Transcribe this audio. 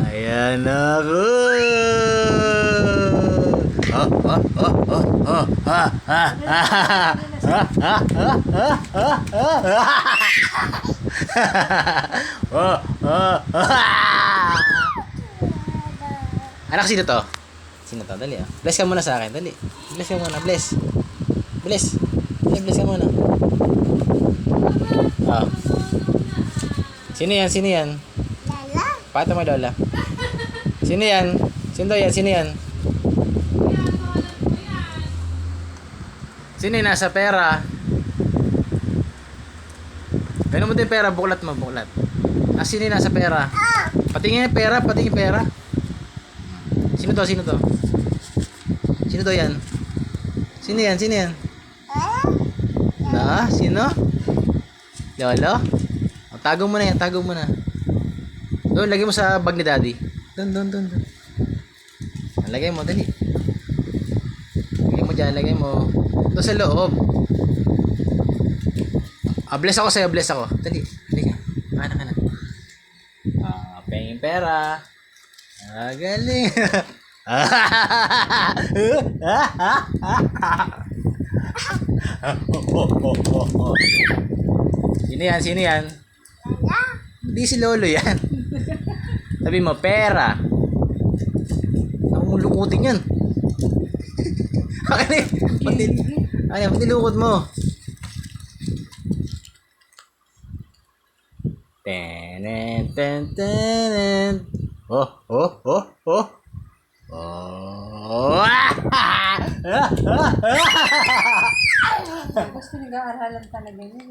Ayan ako. Oh, oh, oh, oh, oh, ha, ha, ha, ha, ha, ha, ha, ha, oh, oh, anak, sino to? Sino to? Dali ah. Bless ka muna sa akin. Dali. Bless ka muna. Bless. Bless. Dali, bless ka muna. Ah. Sino yan? Sino yan? Lala. Pato mo, Lola. Sino yan? Sino yan? Sino yan? Sino yung nasa pera? Ganun mo din pera. Buklat mo. Buklat. Ah, sino yung nasa pera? Patingin yung pera. Patingin yung pera. Sino to? Sino to? Sino to yan? Sino yan? Sino yan? Na? Sino? Lolo? O, tago mo na yan. Tago mo na. Doon, lagay mo sa bag ni daddy. Doon. Lagay mo, dali. Lagay mo dyan, lagay mo. Doon sa loob. Ah, bless ako sa'yo, bless ako. Dali, dali ka. Anak. Ah, penging pera. Ah, galing. Sino yan? Sino yan? Lala. Hindi si Lolo yan. Sabi mo, pera. Ako mo lukutin yan. Pati lukot mo. Ten. Oh. Oh. Gusto nag-aaralan talaga niya.